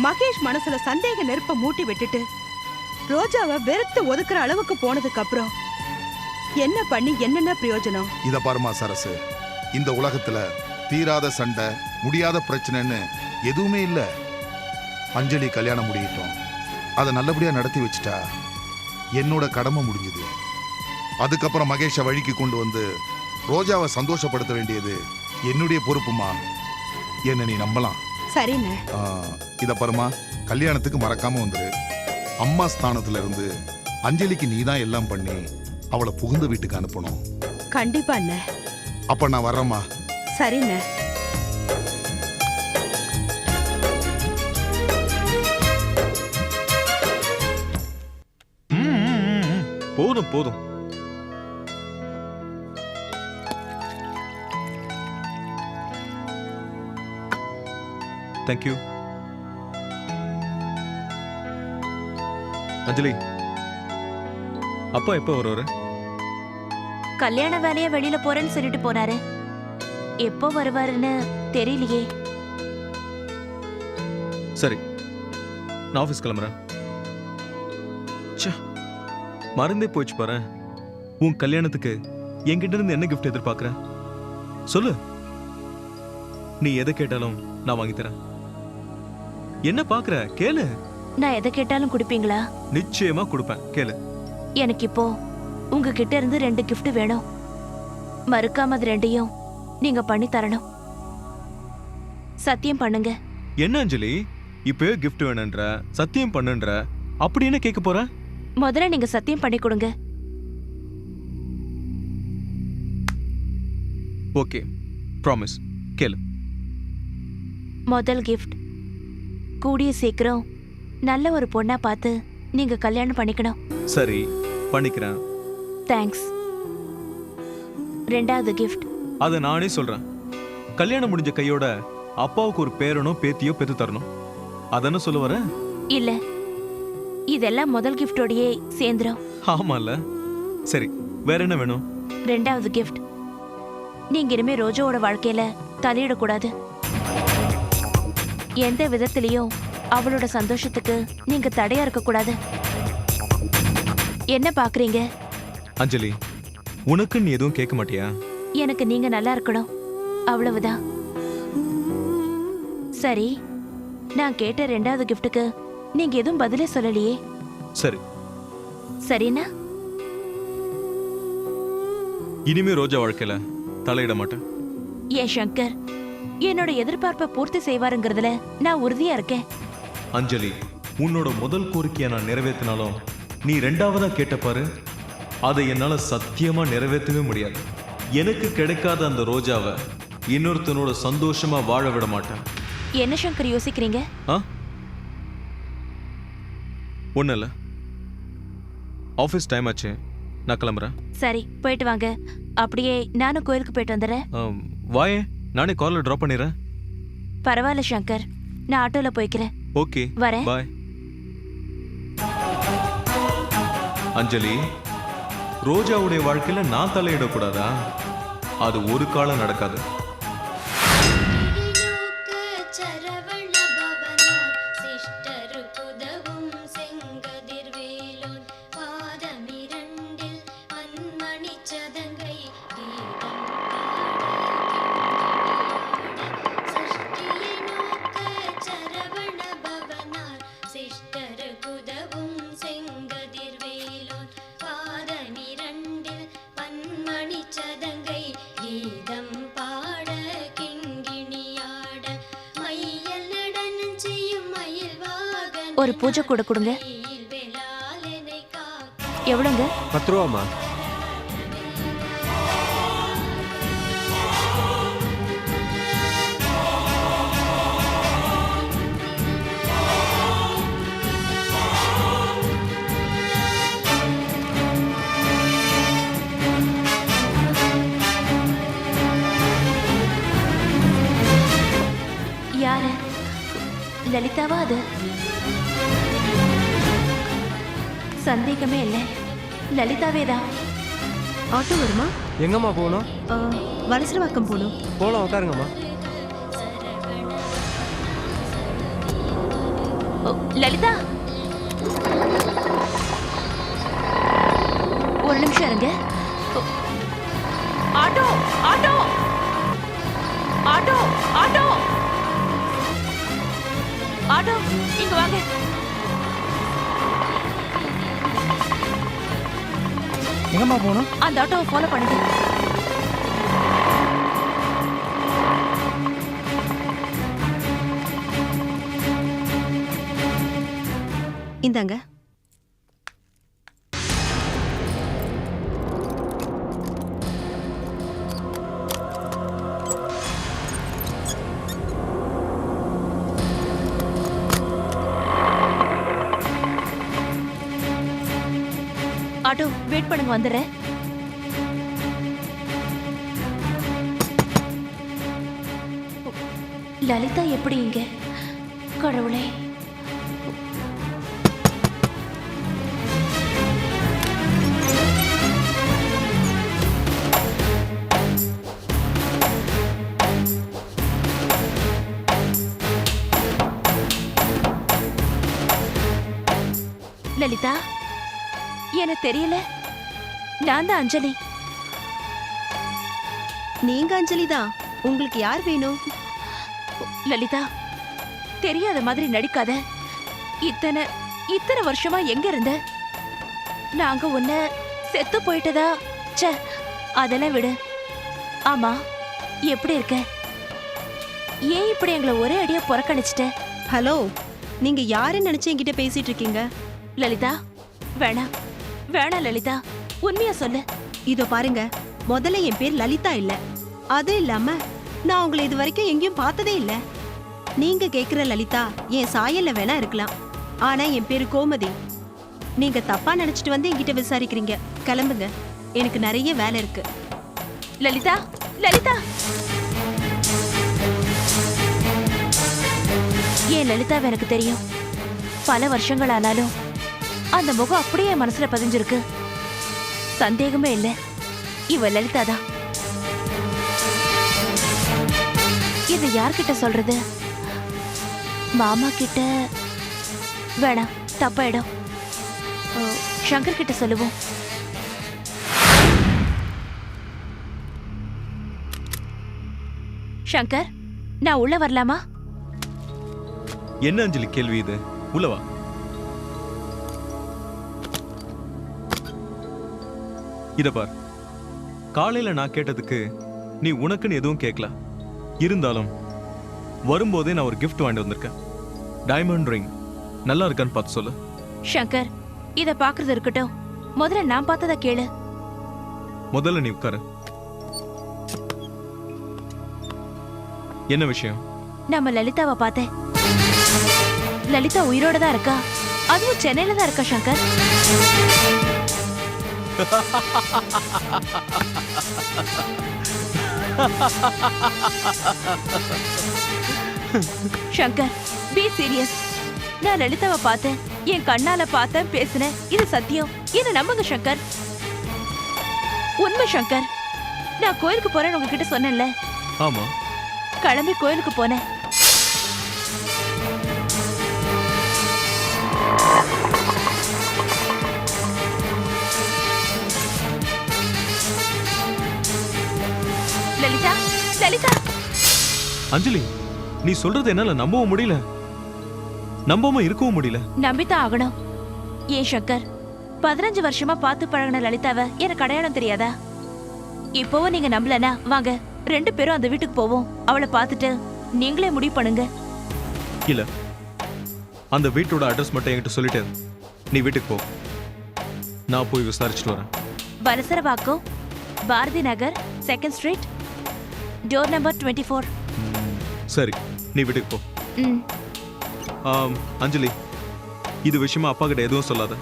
மகேஷ் மனசுல சந்தேக நெருப்ப மூட்டி விட்டுட்டு ரோஜாவை வெறுத்து ஒதுக்குற அளவுக்கு போனதுக்கு அப்புறம் என்ன பண்ணி என்னென்ன பிரயோஜனம்? இத பாருமா சரசு, இந்த உலகத்துல தீராத சண்டை, முடியாத பிரச்சனைன்னு எதுவுமே இல்ல. அஞ்சலி கல்யாணம் முடியட்டும், அதை நல்லபடியா நடத்தி வச்சுட்டா என்னோட கடமை முடிஞ்சது. அதுக்கப்புறம் மகேஷை வழிக்கு கொண்டு வந்து ரோஜாவை சந்தோஷப்படுத்த வேண்டியது என்னுடைய பொறுப்புமா. என்ன நீ நம்பலாம். சரிண்ணே. இத பாருமா, கல்யாணத்துக்கு மறக்காம வந்துரு. அம்மா ஸ்தானத்துல இருந்து அஞ்சலிக்கு நீ தான் எல்லாம் பண்ணி அவளை புகுந்த வீட்டுக்கு அனுப்பணும். கண்டிப்பா அண்ணே. அப்ப நான் வர்றேம்மா. சரிண்ணே. போதும் போதும். தேங்க்யூ. அஞ்சலி, அப்பா எப்போ வருவாரு? கல்யாண வேலைய வெளியில போறேன்னு சொல்லிட்டு போனாரு. எப்போ வருவாருன்னு தெரியலையே. சரி, நான் ஆஃபீஸ் கிளம்புறேன். ச்சே, மறந்தே போயிடுச்சு பாரு. உன் கல்யாணத்துக்கு என்கிட்ட இருந்து என்ன கிஃப்ட் எதிர்பார்க்கற? சொல்லு. நீ எதை கேட்டாலும் நான் வாங்கி தரேன். என்ன பாக்குற? கேளு. நான் எதை கேட்டாலும் கொடுப்பீங்களா? நிச்சயமா கொடுப்பேன், கேளு. எனக்கு இப்போ உங்ககிட்ட இருந்து 2 gift வேணும். மறுக்காம அது 2யும் நீங்க பண்ணி தரணும். சத்தியம் பண்ணுங்க. என்ன அஞ்சலி இப்பவே கிஃப்ட் வேணுன்ற, சத்தியம் பண்ணுன்ற, அப்படி என்ன கேட்க போற? முதல்ல நீங்க சத்தியம் பண்ணி கொடுங்க. Okay, promise. கேளு. முதல் கிஃப்ட், கூடிய சீக்கிரம் நல்ல ஒரு பொண்ணா பார்த்து நீங்க கல்யாணம் பண்ணிக்கணும். சரி, பண்ணிக்கிறேன். தேங்க்ஸ். ரெண்டாவது கிஃப்ட், அதை நானே சொல்றேன். கல்யாணம் முடிஞ்ச கையோட அப்பாவுக்கு ஒரு பேரனோ பேத்தியோ பெத்து தரணும். அதானே சொல்ல வர? இல்ல, இதெல்லாம் முதல் கிஃப்டோடயே சேர்ந்துரும். ஆமால. சரி, வேற என்ன வேணும்? ரெண்டாவது கிஃப்ட், நீங்க இனிமே ரோஜாவோட வாழ்க்கையில தலையிடக்கூடாது. எந்த விதத்திலையும் அவளோட சந்தோஷத்துக்கு நீங்க தடையா இருக்க கூடாது. என்ன பாக்குறீங்க? அஞ்சலி, உனக்கு நீ எதுவும் கேட்க மாட்டியா? எனக்கு நீங்க நல்லா இருக்கணும், அவ்வளவுதான். சரி, நான் கேட்ட ரெண்டாவது கிஃப்ட்டுக்கு நீங்க எதுவும் பதிலே சொல்லலையே. சரி, சரினா இனிமே ரோஜா வாழ்க்கையில தலையிட மாட்டேன். ஏன் சங்கர் என்னோட எதிர்பார்ப்பை பூர்த்தி செய்வாருங்கிறதுல நான் உறுதியா இருக்கேன். அஞ்சலி, உன்னோட முதல் கோரிக்கையை நான் நிறைவேற்றினாலும் நீ ரெண்டாவதா கேட்ட பாரு, அதை என்னால சத்தியமா நிறைவேற்றவே முடியாது. எனக்கு கிடைக்காத அந்த ரோஜாவை இன்னொருத்தனோட சந்தோஷமா வாழ விட மாட்டேன். என்ன சங்கர் யோசிக்கிறீங்க? ஒன்றும் இல்லை. ஆஃபீஸ் டைம் ஆச்சு, நான் கிளம்புறேன். சரி, போயிட்டு வாங்க. அப்படியே நானும் கோயிலுக்கு போயிட்டு வந்துடுறேன். வாயே, நானே காலில் ட்ராப் பண்ணிடுறேன். பரவாயில்ல சங்கர், நான் ஆட்டோல போய்க்கிறேன். ஓகே, வரேன். பாய். அஞ்சலி, ரோஜாவுடைய வாழ்க்கையில நான் தலையிடக்கூடாதா? அது ஒரு காலம் நடக்காது. ஒரு பூஜை கூட கொடுங்க. எவ்வளோங்க? 10 ரூபாமா? யாரு? லலிதாவா? அது சந்தேகமே இல்லை, லலிதாவே தான். ஆட்டோ வருமா? எங்கம்மா போகணும்? வலசரவாக்கம் போகணும். போகலாம், உட்காருங்கம்மா. லலிதா, ஒரு நிமிஷம் இருங்க. Auto auto auto auto auto, இங்க வாங்க. எங்கம்மா போகணும்? அந்த ஆட்டோவை ஃபாலோ பண்ணுங்க. இந்தாங்க. ஆட்டோ வெயிட் பண்ணுங்க, வந்துடுறேன். லலிதா எப்படி இங்க? கடவுளே. லலிதா, எனக்கு தெரியல. நான் தான் அஞ்சலி. நீங்க அஞ்சலி தான். உங்களுக்கு யார் வேணும்? லலிதா, தெரியாத மாதிரி நடிக்காத. இத்தனை வருஷமா எங்க இருந்த? நாங்க உன்னை செத்து போயிட்டதா? ச்சே, அதெல்லாம் விடு. ஆமா, எப்படி இருக்க? ஏன் இப்படி எங்களை ஒரே அடியா புறக்கணிச்சிட்ட? ஹலோ, நீங்க யாருன்னு நினைச்சு என்கிட்ட பேசிட்டு இருக்கீங்க? லலிதா, வேணாம் வேணாம் லலிதா, உண்மையா சொல்லு. இதோ பாருங்க, முதல்ல என் பேர் லலிதா இல்ல. அது இல்லாம நான் உங்களை இது வரைக்கும் எங்கேயும் பார்த்ததே இல்ல. நீங்க கேக்குற லலிதா என் சாயல்ல வேணா இருக்கலாம், ஆனா என் பேரு கோமதி. நீங்க தப்பா நினைச்சிட்டு வந்து என்கிட்ட விசாரிக்கிறீங்க. கிளம்புங்க, எனக்கு நிறைய வேலை இருக்கு. லலிதா, லலிதா, ஏன் லலிதாவை எனக்கு தெரியும். பல வருஷங்கள் ஆனாலும் அந்த முகம் அப்படியே என் மனசுல பதிஞ்சிருக்கு. சந்தேகமே இல்ல, இவ லலிதா தான். இது யார்கிட்ட சொல்றது? மாமா கிட்ட வேணாம், தப்பாயிடும். சங்கர் கிட்ட சொல்லுவோம். சங்கர், நான் உள்ள வரலாமா? என்ன அஞ்சலி கேள்வி இது? உள்ளவா. இத பார், காலையில நான் கேட்டதுக்கு நீ உனக்குன்னு எதுவும் கேட்கல. இருந்தாலும் வரும்போதே நான் ஒரு gift வாங்கிட்டு வந்திருக்கேன். Diamond ring. நல்லா இருக்கான்னு பார்த்து சொல்லு. சங்கர், இத பாக்குறது இருக்கட்டும், முதல்ல நான் பார்த்தத கேளு. முதல்ல நீ உட்காரு. என்ன விஷயம்? நம்ம லலிதாவை பார்த்தேன். லலிதா உயிரோட தான் இருக்கா, அதுவும் சென்னையில தான் இருக்கா சங்கர். Shankar, B serious. நான் லலிதாவை பார்த்தேன், என் கண்ணால பார்த்தேன், பேசினேன். இது சத்தியம், என்ன நம்புங்க சங்கர். உண்மை சங்கர். நான் கோயிலுக்கு போறேன்னு உங்ககிட்ட சொன்னேன்ல. ஆமா. கிளம்பி கோயிலுக்கு போனேன். லலிதா, லலிதா. அஞ்சலி, நீ சொல்றது என்னால நம்பவும் முடியல, நம்பாம இருக்கவும் முடியல. நம்பித்தான் ஆகணும். ஏன் சங்கர், 15 வருஷமா பார்த்து பழகின லலிதாவை எனக்கு அடையாளம் தெரியாதா? இப்போவும் நீங்க நம்பலனா வாங்க, 2 பேரும் அந்த வீட்டுக்கு போவோம். அவளை பார்த்துட்டு நீங்களே முடிவு பண்ணுங்க. இல்ல, அந்த வீட்டோட அட்ரஸ் மட்டும் என்கிட்ட சொல்லிட்டு நீ வீட்டுக்கு போ. நான் போய் விசாரிச்சுட்டு வரேன். Valasaravakkam, Bharathi Nagar, 2nd street, door number 24. சரி, நீ வீட்டுக்கு போ. ம், அஞ்சலி, இது விஷயமா அப்பா கிட்ட எதுவும் சொல்லாத.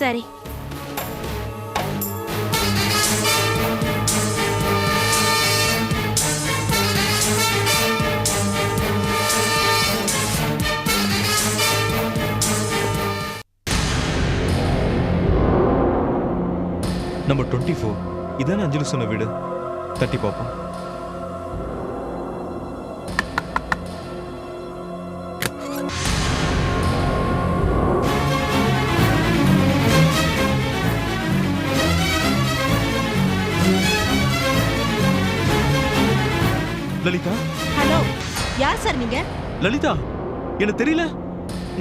சரி. நம்பர் 24 இதான அஞ்சலி சொன்ன வீடு? தட்டி பாப்போம். லலிதா. ஹலோ, யார் சார் நீங்க? லலிதா, எனக்கு தெரியல.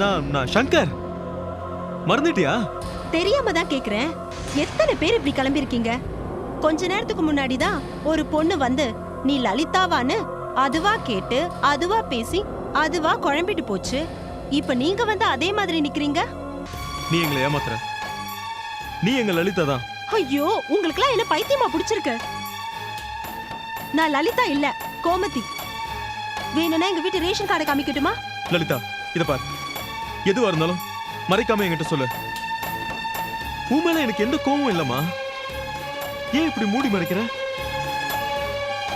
நான் சங்கர். மறந்துட்டியா? தெரியாம தான் கேக்குறேன். எத்தனை பேர் இப்படி கிளம்பி இருக்கீங்க? கொஞ்ச நேரத்துக்கு முன்னாடி தான் ஒரு பொண்ணு வந்து நீ லலிதாவான்னு அதுவா கேட்டு அதுவா பேசி அதுவா குழம்பிட்டு போச்சு. இப்ப நீங்க வந்து அதே மாதிரி நிக்கிறீங்க. நீ எங்களை ஏமாத்துற. நீ எங்க லலிதா தான். ஐயோ, உங்களுக்குலாம் என்ன பைத்தியமா பிடிச்சிருக்கு? நான் லலிதா இல்ல, கோமதி. வேணும்னா எங்க வீட்டு ரேஷன் கார்டை காமிக்கட்டுமா? லலிதா, இத பார், எதுவா இருந்தாலும் மறைக்காம என்கிட்ட சொல்லு. உன் மேல எனக்கு எந்த கோவம் இல்லம்மா. ஏன் இப்படி மூடி மறைக்கிற?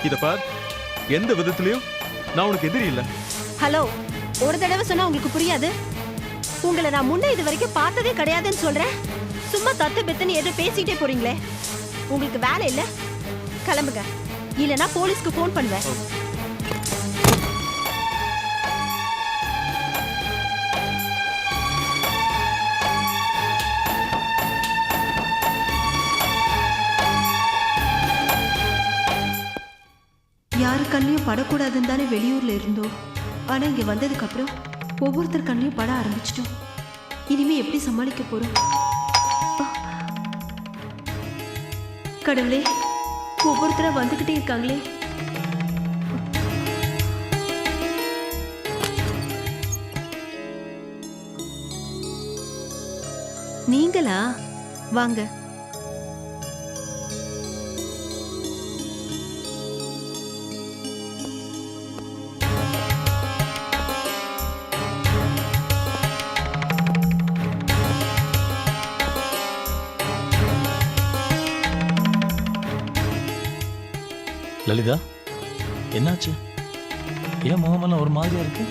இத பார், எந்த விதத்திலயும் நான் உனக்கு எதிரி இல்ல. ஹலோ, ஒரு தடவை சொன்னா உங்களுக்கு புரியாது? உங்களை நான் முன்ன இது வரைக்கும் பார்த்ததே கிடையாதுன்னு சொல்றேன். சும்மா தத்து பெத்துன்னு ஏதோ பேசிட்டே போறீங்களே. உங்களுக்கு வேலை இல்ல, கிளம்புங்க. இல்லனா போலீஸ்க்கு ஃபோன் பண்ணுவேன். யாரு கண்ணையும் படக்கூடாதுன்னு தானே வெளியூர்ல இருந்தோம். ஆனா இங்க வந்ததுக்கு அப்புறம் ஒவ்வொருத்தர் கண்ணையும் பட ஆரம்பிச்சிட்டோம். இனிமே எப்படி சமாளிக்க போறோம்? கடவுளே, ஒவ்வொருத்தரா வந்துகிட்டே இருக்காங்களே. வாங்க. லலிதா, என்னாச்சு? ஏன் முகமெல்லாம் ஒரு மாதிரியா இருக்கு?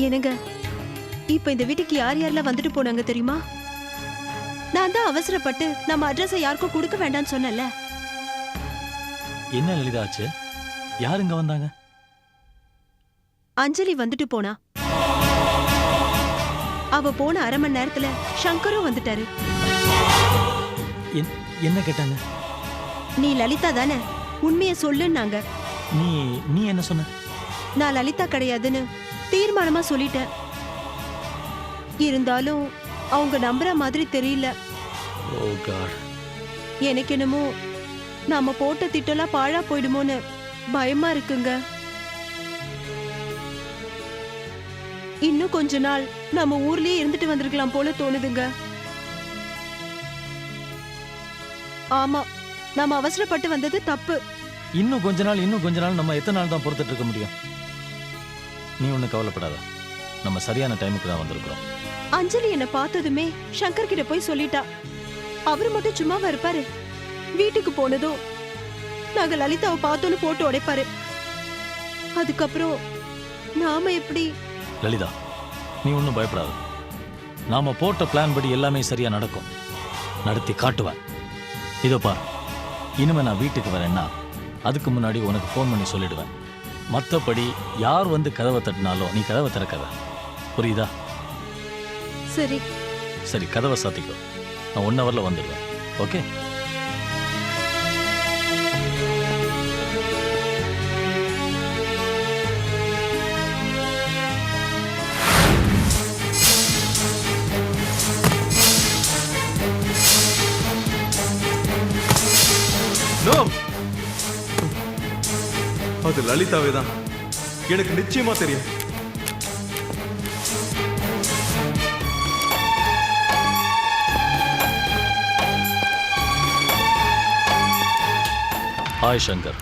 என்னங்க, இப்ப இந்த வீட்டுக்கு யார் யாரெல்லாம் வந்துட்டு போனாங்க தெரியுமா? நான் தான் அவசரப்பட்டு நம்ம அட்ரஸை யாருக்கும் கொடுக்க வேண்டாம்னு சொன்னல. என்ன லலிதா ஆச்சு? யார் இங்க வந்தாங்க? அஞ்சலி வந்துட்டு போனா. அவ போன அரை மணி நேரத்துல சங்கரும் வந்துட்டாரு. என்ன கேட்டாங்க? நீ லலிதா தானே, உண்மைய சொல்லுன்னாங்க. நீ நீ என்ன சொன்ன? நான் லலிதா கிடையாதுன்னு தீர்மானமா சொல்லிட்டேன். இருந்தாலும் அவங்க நம்புற மாதிரி தெரியல. ஓ காட். எனக்கு என்னமோ நாம போட்ட திட்டம்லாம் பாழா போயிடுமோன்னு பயமா இருக்குங்க. இன்னும் கொஞ்ச நாள் நம்ம ஊர்லயே இருந்துட்டு வந்திருக்கலாம் போல தோணுதுங்க. ஆமா, நாம அவசரப்பட்டு வந்தது தப்பு. இன்னும் கொஞ்ச நாள் நம்ம எத்தனை நாள் தான் பொறுத்துட்டு இருக்க முடியும்? நீ ஒன்றும் கவலைப்படாத, நம்ம சரியான டைமுக்கு தான் வந்திருக்கிறோம். அஞ்சலி என்ன பார்த்ததுமே சங்கர் கிட்ட போய் சொல்லிட்டா. அவரு மட்டும் சும்மாவா இருப்பாரு? வீட்டுக்கு போனதும் நாங்க லலிதாவை பார்த்தோன்னு போட்டு உடைப்பாரு. அதுக்கப்புறம் நாம எப்படி? லலிதா, நீ ஒன்றும் பயப்படாத. நாம போட்ட பிளான் படி எல்லாமே சரியா நடக்கும். நடத்தி காட்டுவேன். இதோ பார், இனிமே நான் வீட்டுக்கு வரேன்னா அதுக்கு முன்னாடி உனக்கு ஃபோன் பண்ணி சொல்லிடுவேன். மற்றபடி யார் வந்து கதவை தட்டினாலும் நீ கதவை திறக்காத, புரியுதா? சரி சரி, கதவை சாத்திக்கோ. நான் 1 ஹவர்ல வந்துடுவேன். ஓகே? அது லலிதாவே தான், எனக்கு நிச்சயமா தெரியும். ஹாய் சங்கர்.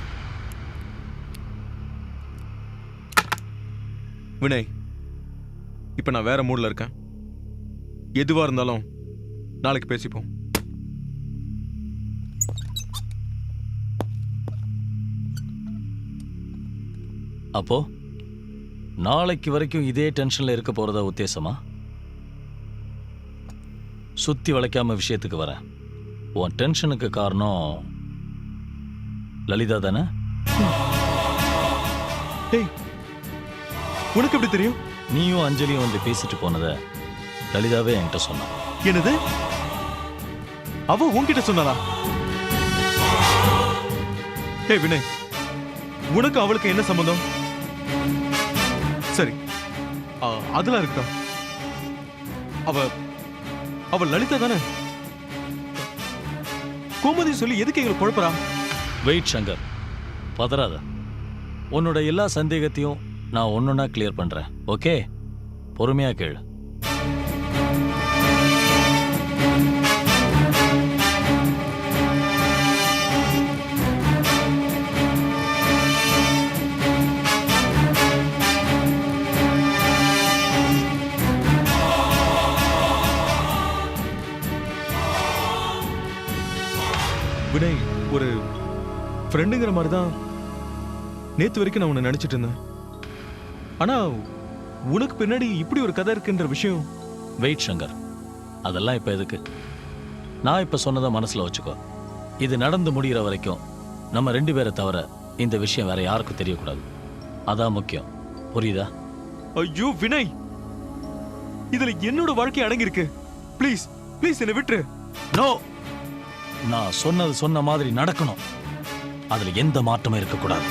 வினய், இப்ப நான் வேற மூட்ல இருக்கேன். எதுவா இருந்தாலும் நாளைக்கு பேசிப்போம். அப்போ நாளைக்கு வரைக்கும் இதே டென்ஷன்ல இருக்க போறதா உத்தேசமா? சுத்தி வளைக்காம விஷயத்துக்கு வரேன். உன் டென்ஷனுக்கு காரணம் லலிதா தானே? ஏய், உனக்கு எப்படி தெரியும்? நீயும் அஞ்சலியும் வந்து பேசிட்டு போனத லலிதாவே என்கிட்ட சொன்னான். என்னது? அவ உன்கிட்ட சொன்னாளா? ஏய் வினய், உனக்கு அவளுக்கு என்ன சம்பந்தம்? சரி, அதெல்லாம் இருக்கட்டும். அவ லலிதா தானே? கோமதி சொல்லி எதுக்கு எங்களை குழப்பறா? வெயிட் சங்கர், பதறாத. உன்னோட எல்லா சந்தேகத்தையும் நான் ஒன்னொன்னா கிளியர் பண்றேன். ஓகே? பொறுமையா கேளு. வினய், ஒரு ஃப்ரெண்டுங்கிற மாதிரி தான் நேத்து வரைக்கும் நான் உன்னை நினைச்சிட்டு இருந்தேன். ஆனா உனக்கு பின்னாடி இப்படி ஒரு கதை இருக்குன்ற விஷயம். வெயிட் சங்கர், அதெல்லாம் இப்ப எதுக்கு? நான் இப்ப சொன்னதை மனசுல வச்சுக்கோ. இது நடந்து முடிகிற வரைக்கும் நம்ம 2 பேரை தவிர இந்த விஷயம் வேற யாருக்கும் தெரியக்கூடாது. அதான் முக்கியம். புரியுதா? ஐயோ வினய், இதுல என்னோட வாழ்க்கை அடங்கி இருக்கு. ப்ளீஸ் ப்ளீஸ் என்னை விட்டுரு. நோ, நான் சொன்னது சொன்ன மாதிரி நடக்கணும். அதுல எந்த மாற்றமும் இருக்கக்கூடாது.